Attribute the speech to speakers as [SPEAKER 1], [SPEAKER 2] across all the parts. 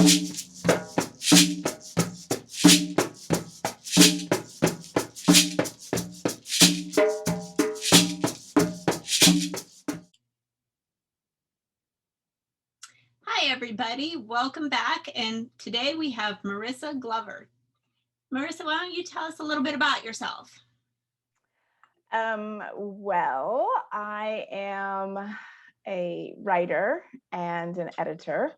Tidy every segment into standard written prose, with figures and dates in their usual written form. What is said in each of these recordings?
[SPEAKER 1] Hi, everybody. Welcome back. And today we have Marissa Glover. Marissa, why don't you tell us a little bit about yourself?
[SPEAKER 2] Well, I am a writer and an editor,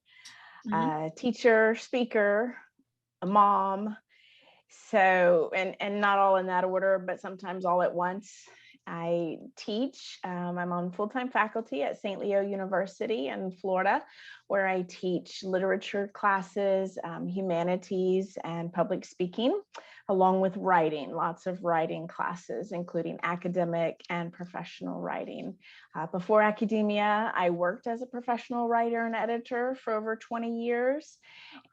[SPEAKER 1] Mhm.
[SPEAKER 2] teacher, speaker, a mom. So, and not all in that order, but sometimes all at once. I teach. I'm on full-time faculty at St. Leo University in Florida, where I teach literature classes, humanities, and public speaking, along with writing, lots of writing classes, including academic and professional writing. Before academia, I worked as a professional writer and editor for over 20 years.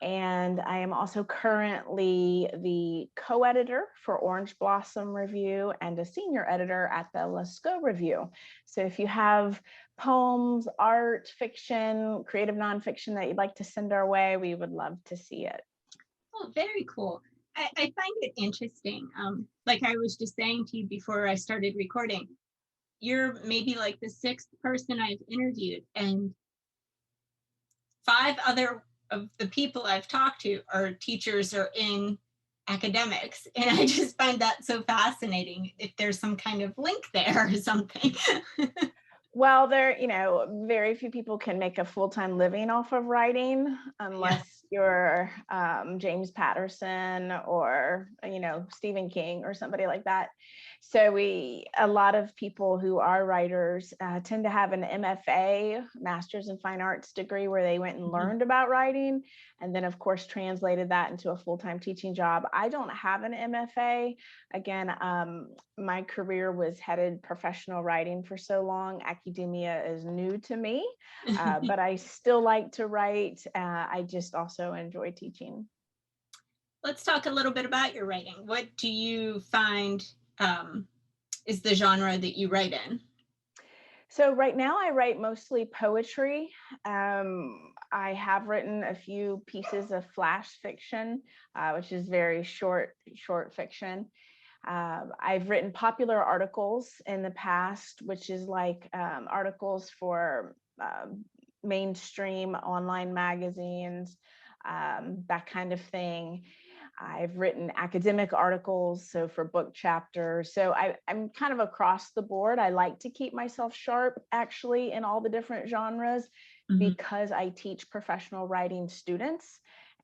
[SPEAKER 2] And I am also currently the co-editor for Orange Blossom Review and a senior editor at the Lascaux Review. So if you have poems, art, fiction, creative nonfiction that you'd like to send our way, we would love to see it.
[SPEAKER 1] Oh, very cool. I find it interesting. Like I was just saying to you before I started recording, you're maybe like the sixth person I've interviewed, and five other of the people I've talked to are teachers or in academics. And I just find that so fascinating if there's some kind of link there or something.
[SPEAKER 2] Well, very few people can make a full-time living off of writing
[SPEAKER 1] Yeah.
[SPEAKER 2] unless you're James Patterson or, Stephen King or somebody like that. So a lot of people who are writers tend to have an MFA, Master's in Fine Arts degree, where they went and
[SPEAKER 1] Mhm.
[SPEAKER 2] learned about writing and then, of course, translated that into a full-time teaching job. I don't have an MFA. Again, my career was headed professional writing for so long. Academia is new to me, but I still like to write. I just also enjoy teaching.
[SPEAKER 1] Let's talk a little bit about your writing. What do you find is the genre that you write in?
[SPEAKER 2] So right now I write mostly poetry. I have written a few pieces of flash fiction, which is very short fiction. I've written popular articles in the past, which is like articles for mainstream online magazines, that kind of thing. I've written academic articles, so for book chapters. So I'm kind of across the board. I like to keep myself sharp, actually, in all the different genres
[SPEAKER 1] Mhm.
[SPEAKER 2] because I teach professional writing students.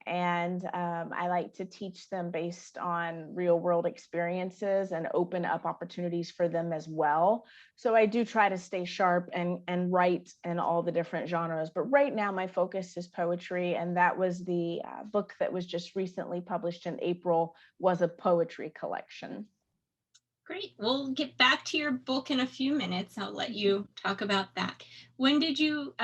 [SPEAKER 2] And I like to teach them based on real world experiences and open up opportunities for them as well. So I do try to stay sharp and write in all the different genres. But right now, my focus is poetry. And that was the book that was just recently published in April, was a poetry collection.
[SPEAKER 1] Great. We'll get back to your book in a few minutes. I'll let you talk about that. When did you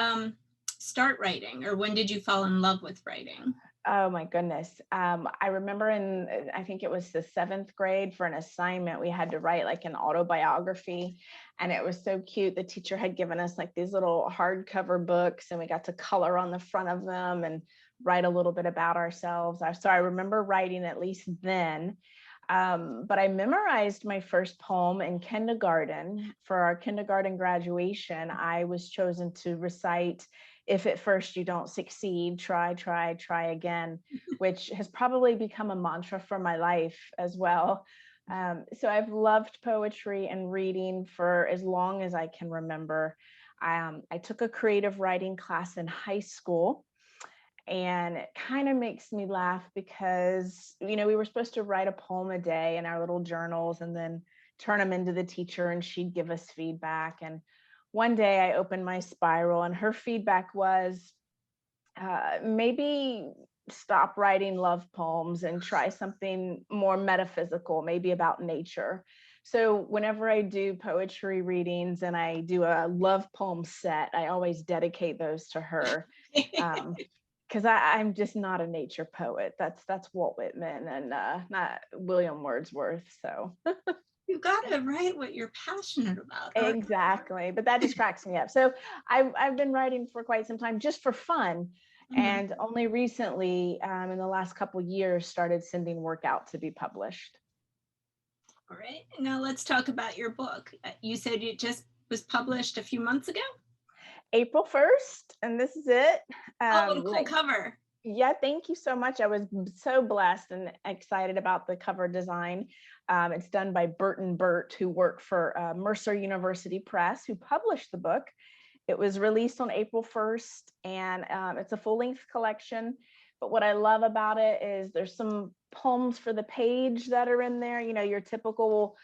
[SPEAKER 1] start writing, or when did you fall in love with writing?
[SPEAKER 2] Oh my goodness. I remember I think it was the seventh grade, for an assignment, we had to write like an autobiography. And it was so cute. The teacher had given us like these little hardcover books, and we got to color on the front of them and write a little bit about ourselves. So I remember writing at least then. But I memorized my first poem in kindergarten. For our kindergarten graduation, I was chosen to recite "If at first you don't succeed, try, try, try again," which has probably become a mantra for my life as well. So I've loved poetry and reading for as long as I can remember. I took a creative writing class in high school, and it kind of makes me laugh because, we were supposed to write a poem a day in our little journals and then turn them into the teacher, and she'd give us feedback. And one day I opened my spiral, and her feedback was, maybe stop writing love poems and try something more metaphysical, maybe about nature. So whenever I do poetry readings and I do a love poem set, I always dedicate those to her. Um, because I'm just not a nature poet. That's Walt Whitman and not William Wordsworth. So
[SPEAKER 1] You got to write what you're passionate about.
[SPEAKER 2] exactly, but that just cracks me up. So I've been writing for quite some time, just for fun. and only recently, in the last couple years, started sending work out to be published.
[SPEAKER 1] All right, now let's talk about your book. You said it just was published a few months ago?
[SPEAKER 2] April 1st, and this is it.
[SPEAKER 1] Oh, what a cool cover.
[SPEAKER 2] Yeah, thank you so much. I was so blessed and excited about the cover design. It's done by Bert and Bert, who work for Mercer University Press, who published the book. It was released on April 1st, and it's a full-length collection. But what I love about it is there's some poems for the page that are in there, you know, your typical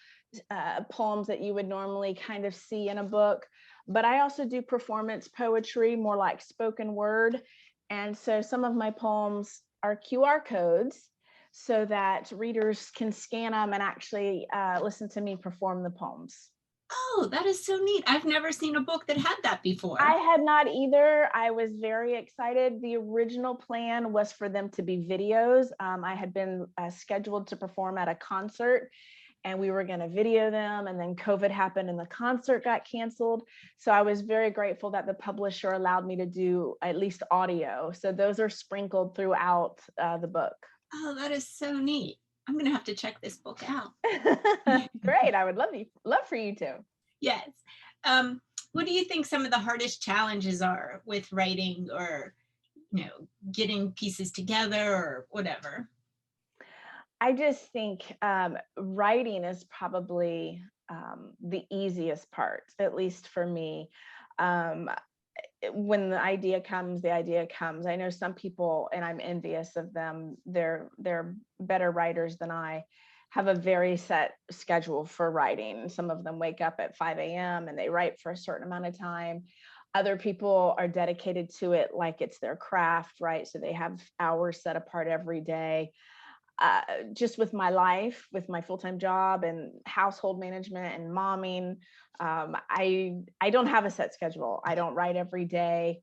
[SPEAKER 2] poems that you would normally kind of see in a book. But I also do performance poetry, more like spoken word. And so some of my poems are QR codes so that readers can scan them and actually listen to me perform the poems.
[SPEAKER 1] Oh, that is so neat. I've never seen a book that had that before.
[SPEAKER 2] I had not either. I was very excited. The original plan was for them to be videos. I had been scheduled to perform at a concert, and we were going to video them, and then COVID happened and the concert got canceled. So I was very grateful that the publisher allowed me to do at least audio. So those are sprinkled throughout the book.
[SPEAKER 1] Oh, that is so neat. I'm going to have to check this book out.
[SPEAKER 2] Great. I would love for you to.
[SPEAKER 1] Yes. What do you think some of the hardest challenges are with writing, or, you know, getting pieces together or whatever?
[SPEAKER 2] I just think writing is probably the easiest part, at least for me. When the idea comes, the idea comes. I know some people, and I'm envious of them, they're better writers than I, have a very set schedule for writing. Some of them wake up at 5 a.m. and they write for a certain amount of time. Other people are dedicated to it like it's their craft, right? So they have hours set apart every day. Just with my life, with my full-time job and household management and momming, I don't have a set schedule. I don't write every day.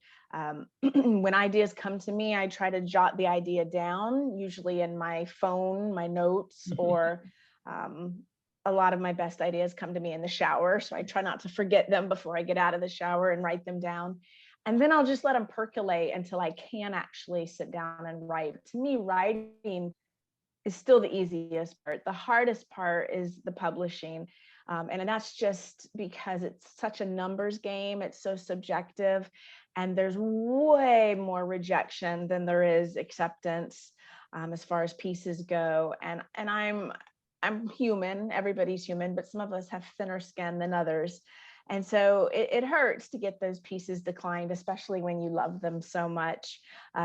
[SPEAKER 2] When ideas come to me, I try to jot the idea down, usually in my phone, my notes, or a lot of my best ideas come to me in the shower. So I try not to forget them before I get out of the shower and write them down. And then I'll just let them percolate until I can actually sit down and write. To me, writing is still the easiest part. The hardest part is the publishing. And that's just because it's such a numbers game. It's so subjective, and there's way more rejection than there is acceptance as far as pieces go. And I'm human, everybody's human, but some of us have thinner skin than others. And so it hurts to get those pieces declined, especially when you love them so much.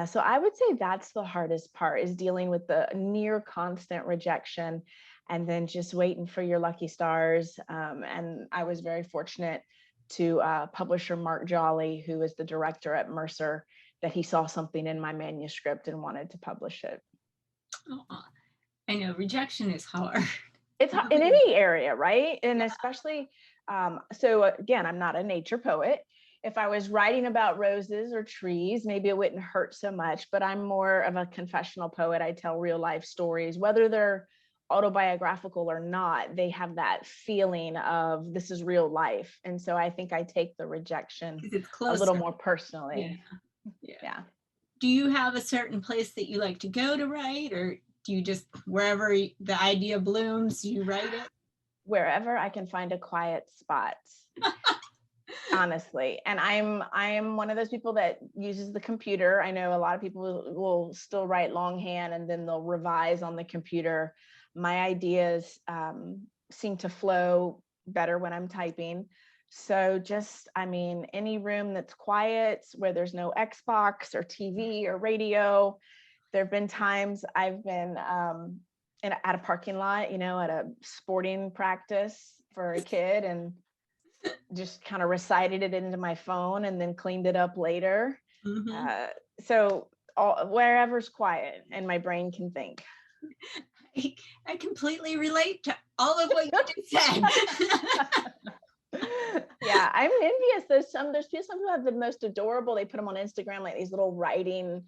[SPEAKER 2] So I would say that's the hardest part, is dealing with the near constant rejection and then just waiting for your lucky stars. And I was very fortunate to publisher Mark Jolly, who is the director at Mercer, that he saw something in my manuscript and wanted to publish it.
[SPEAKER 1] Oh, I know rejection is hard.
[SPEAKER 2] It's hard in any area, right? And especially, so again, I'm not a nature poet. If I was writing about roses or trees, maybe it wouldn't hurt so much, but I'm more of a confessional poet. I tell real life stories, whether they're autobiographical or not. They have that feeling of this is real life. And so I think I take the rejection a little more personally. Yeah.
[SPEAKER 1] Do you have a certain place that you like to go to write, or do you just, wherever the idea blooms, you write it?
[SPEAKER 2] Wherever I can find a quiet spot. Honestly. And I'm one of those people that uses the computer. I know a lot of people will still write longhand and then they'll revise on the computer. My ideas seem to flow better when I'm typing. So just, I mean, any room that's quiet, where there's no Xbox or TV or radio. There have been times I've been at a parking lot, you know, at a sporting practice for a kid, and just kind of recited it into my phone and then cleaned it up later. Mm-hmm. So wherever's quiet and my brain can think.
[SPEAKER 1] I completely relate to all of what you just said.
[SPEAKER 2] Yeah, I'm envious. There's some people who have the most adorable, they put them on Instagram, like these little writing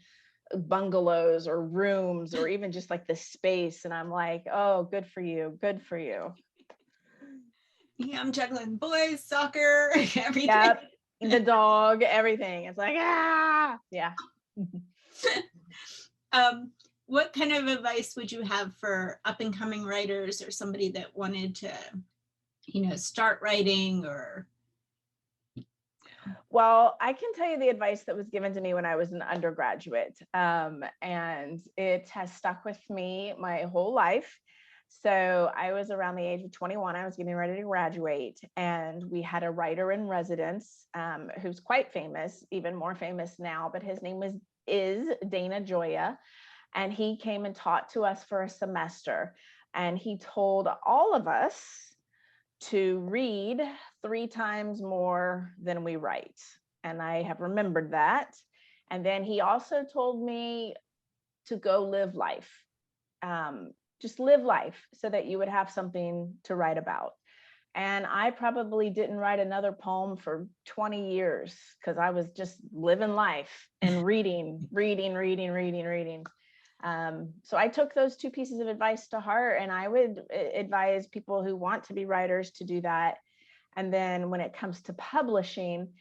[SPEAKER 2] bungalows or rooms, or even just like the space. And I'm like, oh, good for you. Good for you.
[SPEAKER 1] Yeah, I'm juggling boys, soccer, everything.
[SPEAKER 2] Yep, the dog, everything. It's like, yeah.
[SPEAKER 1] What kind of advice would you have for up and coming writers or somebody that wanted to, start writing or?
[SPEAKER 2] Well, I can tell you the advice that was given to me when I was an undergraduate, and it has stuck with me my whole life. So I was around the age of 21. I was getting ready to graduate, and we had a writer in residence who's quite famous, even more famous now, but his name is Dana Joya. And he came and taught to us for a semester. And he told all of us to read 3 times more than we write. And I have remembered that. And then he also told me to go live life. Just live life so that you would have something to write about. And I probably didn't write another poem for 20 years because I was just living life and reading. So I took those 2 pieces of advice to heart, and I would advise people who want to be writers to do that. And then when it comes to publishing,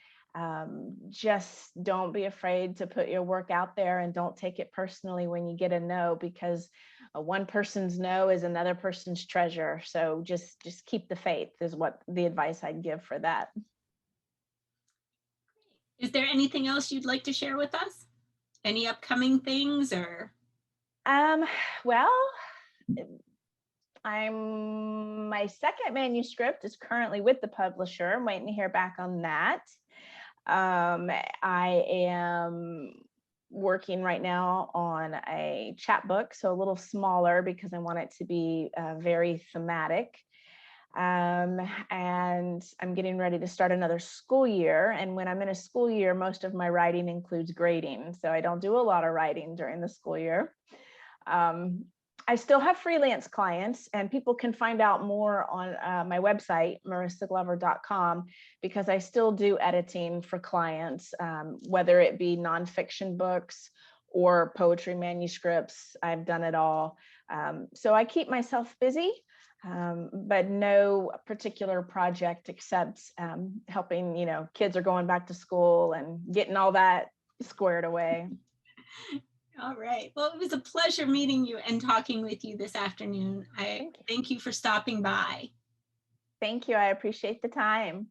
[SPEAKER 2] just don't be afraid to put your work out there, and don't take it personally when you get a no, because one person's no is another person's treasure. So just keep the faith is what the advice I'd give for that.
[SPEAKER 1] Is there anything else you'd like to share with us? Any upcoming things or?
[SPEAKER 2] Well, my second manuscript is currently with the publisher. I'm waiting to hear back on that. I am working right now on a chapbook, so a little smaller because I want it to be very thematic. And I'm getting ready to start another school year. And when I'm in a school year, most of my writing includes grading. So I don't do a lot of writing during the school year. I still have freelance clients, and people can find out more on my website, marissaglover.com, because I still do editing for clients, whether it be nonfiction books or poetry manuscripts. I've done it all. So I keep myself busy, but no particular project except helping, kids are going back to school and getting all that squared away.
[SPEAKER 1] All right. Well, it was a pleasure meeting you and talking with you this afternoon. I thank you for stopping by.
[SPEAKER 2] Thank you. I appreciate the time.